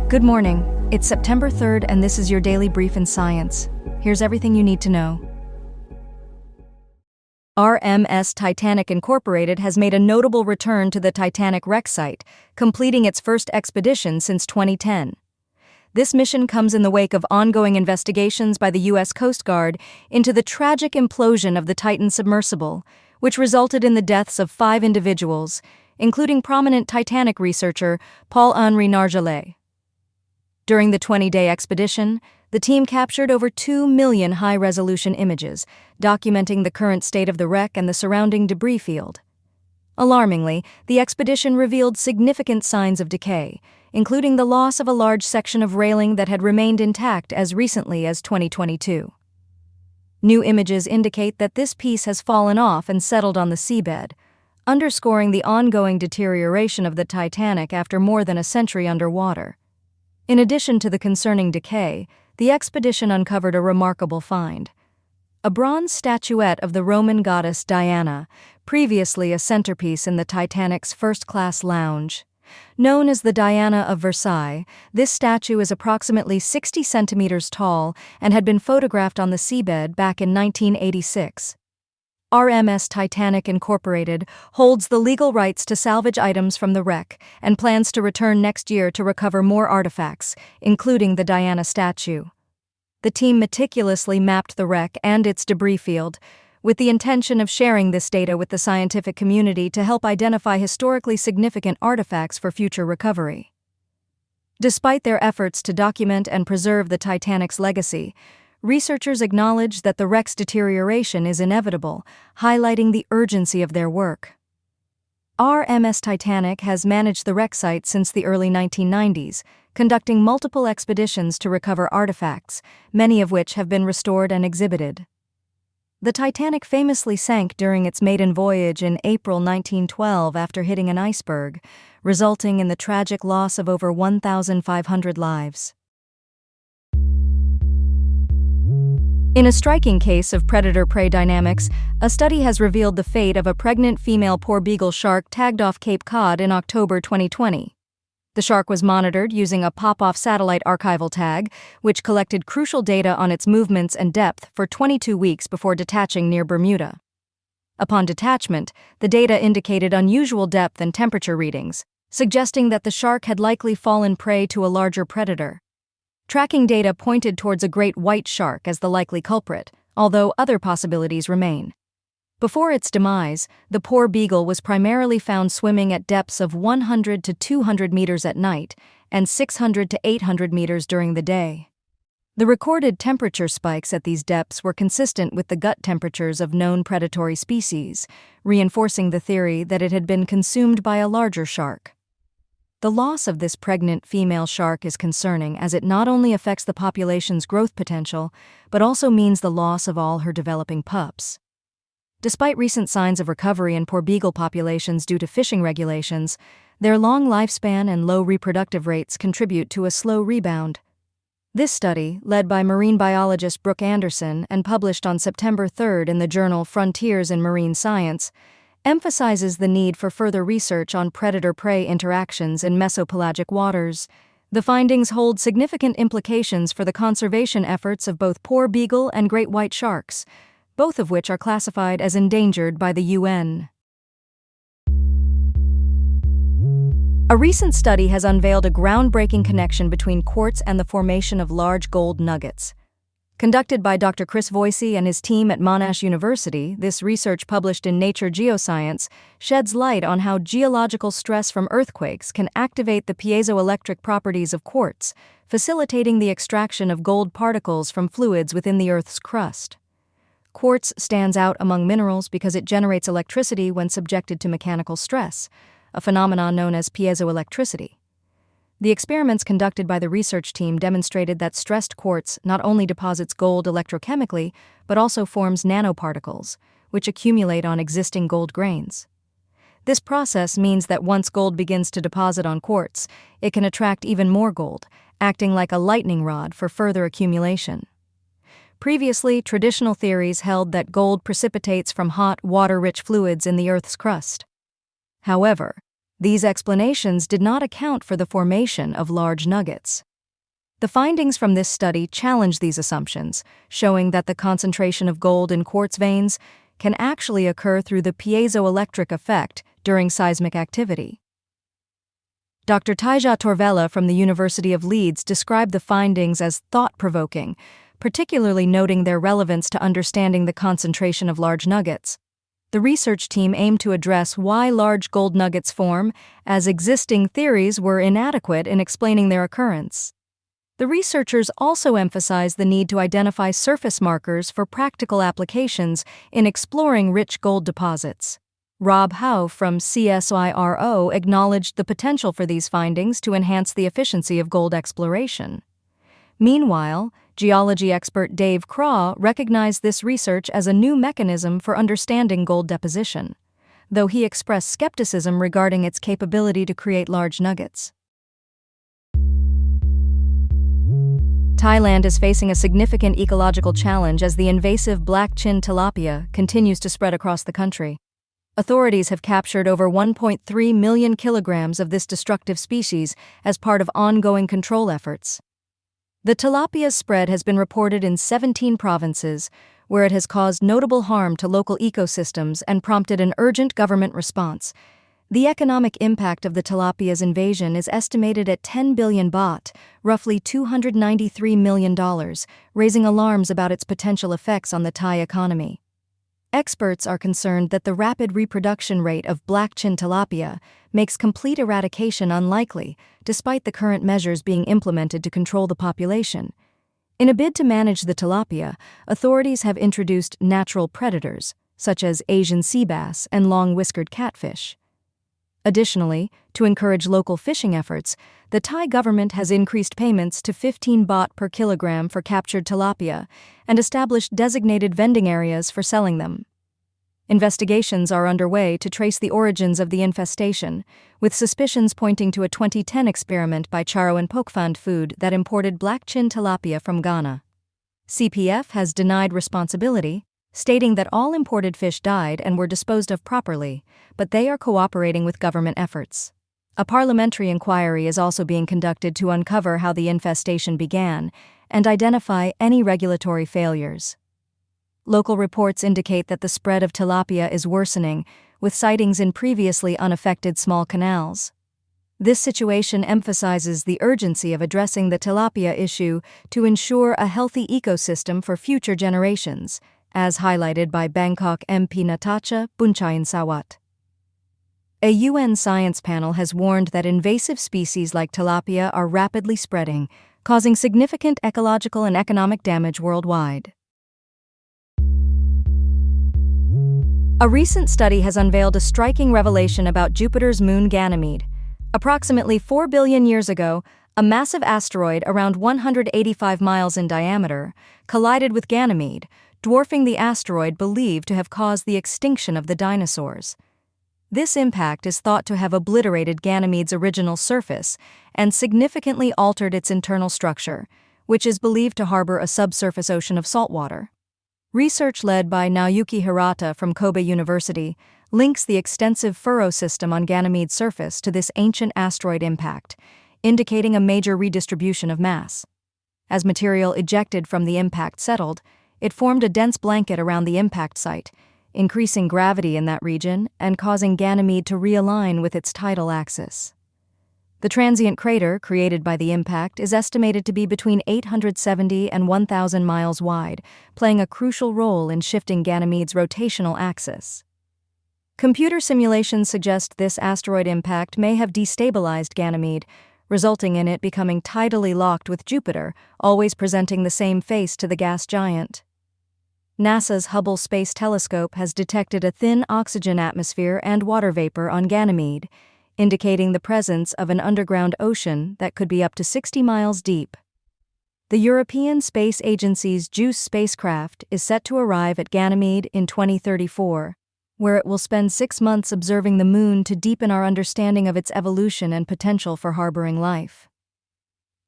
Good morning. It's September 3rd, and this is your daily brief in science. Here's everything you need to know. RMS Titanic Incorporated has made a notable return to the Titanic wreck site, completing its first expedition since 2010. This mission comes in the wake of ongoing investigations by the U.S. Coast Guard into the tragic implosion of the Titan submersible, which resulted in the deaths of 5 individuals, including prominent Titanic researcher Paul-Henri. During the 20-day expedition, the team captured over 2 million high-resolution images, documenting the current state of the wreck and the surrounding debris field. Alarmingly, the expedition revealed significant signs of decay, including the loss of a large section of railing that had remained intact as recently as 2022. New images indicate that this piece has fallen off and settled on the seabed, underscoring the ongoing deterioration of the Titanic after more than a century underwater. In addition to the concerning decay, the expedition uncovered a remarkable find: a bronze statuette of the Roman goddess Diana, previously a centerpiece in the Titanic's first-class lounge. Known as the Diana of Versailles, this statue is approximately 60 centimeters tall and had been photographed on the seabed back in 1986. RMS Titanic Incorporated holds the legal rights to salvage items from the wreck and plans to return next year to recover more artifacts, including the Diana statue. The team meticulously mapped the wreck and its debris field, with the intention of sharing this data with the scientific community to help identify historically significant artifacts for future recovery. Despite their efforts to document and preserve the Titanic's legacy, researchers acknowledge that the wreck's deterioration is inevitable, highlighting the urgency of their work. RMS Titanic has managed the wreck site since the early 1990s, conducting multiple expeditions to recover artifacts, many of which have been restored and exhibited. The Titanic famously sank during its maiden voyage in April 1912 after hitting an iceberg, resulting in the tragic loss of over 1,500 lives. In a striking case of predator-prey dynamics, a study has revealed the fate of a pregnant female porbeagle shark tagged off Cape Cod in October 2020. The shark was monitored using a pop-off satellite archival tag, which collected crucial data on its movements and depth for 22 weeks before detaching near Bermuda. Upon detachment, the data indicated unusual depth and temperature readings, suggesting that the shark had likely fallen prey to a larger predator. Tracking data pointed towards a great white shark as the likely culprit, although other possibilities remain. Before its demise, the porbeagle was primarily found swimming at depths of 100 to 200 meters at night and 600 to 800 meters during the day. The recorded temperature spikes at these depths were consistent with the gut temperatures of known predatory species, reinforcing the theory that it had been consumed by a larger shark. The loss of this pregnant female shark is concerning, as it not only affects the population's growth potential, but also means the loss of all her developing pups. Despite recent signs of recovery in porbeagle populations due to fishing regulations, their long lifespan and low reproductive rates contribute to a slow rebound. This study, led by marine biologist Brooke Anderson and published on September 3rd in the journal Frontiers in Marine Science, emphasizes the need for further research on predator-prey interactions in mesopelagic waters. The findings hold significant implications for the conservation efforts of both porbeagle and great white sharks, both of which are classified as endangered by the UN. A recent study has unveiled a groundbreaking connection between quartz and the formation of large gold nuggets. Conducted by Dr. Chris Voisey and his team at Monash University, this research published in Nature Geoscience sheds light on how geological stress from earthquakes can activate the piezoelectric properties of quartz, facilitating the extraction of gold particles from fluids within the Earth's crust. Quartz stands out among minerals because it generates electricity when subjected to mechanical stress, a phenomenon known as piezoelectricity. The experiments conducted by the research team demonstrated that stressed quartz not only deposits gold electrochemically, but also forms nanoparticles, which accumulate on existing gold grains. This process means that once gold begins to deposit on quartz, it can attract even more gold, acting like a lightning rod for further accumulation. Previously, traditional theories held that gold precipitates from hot, water-rich fluids in the Earth's crust. However, These explanations did not account for the formation of large nuggets. The findings from this study challenge these assumptions, showing that the concentration of gold in quartz veins can actually occur through the piezoelectric effect during seismic activity. Dr. Taija Torvela from the University of Leeds described the findings as thought-provoking, particularly noting their relevance to understanding the concentration of large nuggets. The research team aimed to address why large gold nuggets form, as existing theories were inadequate in explaining their occurrence. The researchers also emphasized the need to identify surface markers for practical applications in exploring rich gold deposits. Rob Howe from CSIRO acknowledged the potential for these findings to enhance the efficiency of gold exploration. Meanwhile, geology expert Dave Craw recognized this research as a new mechanism for understanding gold deposition, though he expressed skepticism regarding its capability to create large nuggets. Thailand is facing a significant ecological challenge as the invasive black-chinned tilapia continues to spread across the country. Authorities have captured over 1.3 million kilograms of this destructive species as part of ongoing control efforts. The tilapia's spread has been reported in 17 provinces, where it has caused notable harm to local ecosystems and prompted an urgent government response. The economic impact of the tilapia's invasion is estimated at 10 billion baht, roughly $293 million, raising alarms about its potential effects on the Thai economy. Experts are concerned that the rapid reproduction rate of black-chinned tilapia makes complete eradication unlikely, despite the current measures being implemented to control the population. In a bid to manage the tilapia, authorities have introduced natural predators, such as Asian sea bass and long-whiskered catfish. Additionally, to encourage local fishing efforts, the Thai government has increased payments to 15 baht per kilogram for captured tilapia and established designated vending areas for selling them. Investigations are underway to trace the origins of the infestation, with suspicions pointing to a 2010 experiment by Charo and Pokphand Food that imported black-chinned tilapia from Ghana. CPF has denied responsibility, stating that all imported fish died and were disposed of properly, but they are cooperating with government efforts. A parliamentary inquiry is also being conducted to uncover how the infestation began and identify any regulatory failures. Local reports indicate that the spread of tilapia is worsening, with sightings in previously unaffected small canals. This situation emphasizes the urgency of addressing the tilapia issue to ensure a healthy ecosystem for future generations, as highlighted by Bangkok MP Natasha Bunchayan-Sawat. A UN science panel has warned that invasive species like tilapia are rapidly spreading, causing significant ecological and economic damage worldwide. A recent study has unveiled a striking revelation about Jupiter's moon Ganymede. Approximately 4 billion years ago, a massive asteroid around 185 miles in diameter collided with Ganymede, dwarfing the asteroid believed to have caused the extinction of the dinosaurs. This impact is thought to have obliterated Ganymede's original surface and significantly altered its internal structure, which is believed to harbor a subsurface ocean of saltwater. Research led by Naoyuki Hirata from Kobe University links the extensive furrow system on Ganymede's surface to this ancient asteroid impact, indicating a major redistribution of mass. As material ejected from the impact settled, it formed a dense blanket around the impact site, increasing gravity in that region and causing Ganymede to realign with its tidal axis. The transient crater created by the impact is estimated to be between 870 and 1,000 miles wide, playing a crucial role in shifting Ganymede's rotational axis. Computer simulations suggest this asteroid impact may have destabilized Ganymede, resulting in it becoming tidally locked with Jupiter, always presenting the same face to the gas giant. NASA's Hubble Space Telescope has detected a thin oxygen atmosphere and water vapor on Ganymede, indicating the presence of an underground ocean that could be up to 60 miles deep. The European Space Agency's JUICE spacecraft is set to arrive at Ganymede in 2034, where it will spend 6 months observing the moon to deepen our understanding of its evolution and potential for harboring life.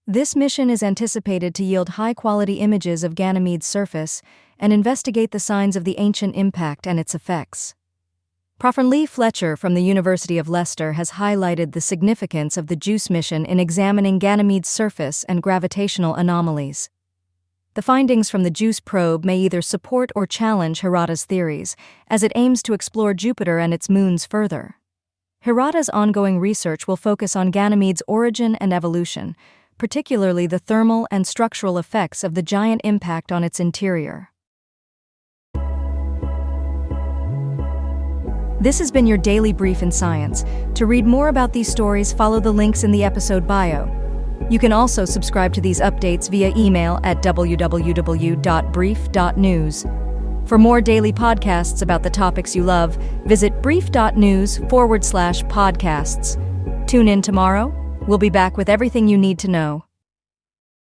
This mission is anticipated to yield high-quality images of Ganymede's surface and investigate the signs of the ancient impact and its effects. Paul-Henri Fletcher from the University of Leicester has highlighted the significance of the JUICE mission in examining Ganymede's surface and gravitational anomalies. The findings from the JUICE probe may either support or challenge Hirata's theories, as it aims to explore Jupiter and its moons further. Hirata's ongoing research will focus on Ganymede's origin and evolution, particularly the thermal and structural effects of the giant impact on its interior. This has been your daily brief in science. To read more about these stories, follow the links in the episode bio. You can also subscribe to these updates via email at www.brief.news. For more daily podcasts about the topics you love, visit brief.news/podcasts. Tune in tomorrow. We'll be back with everything you need to know.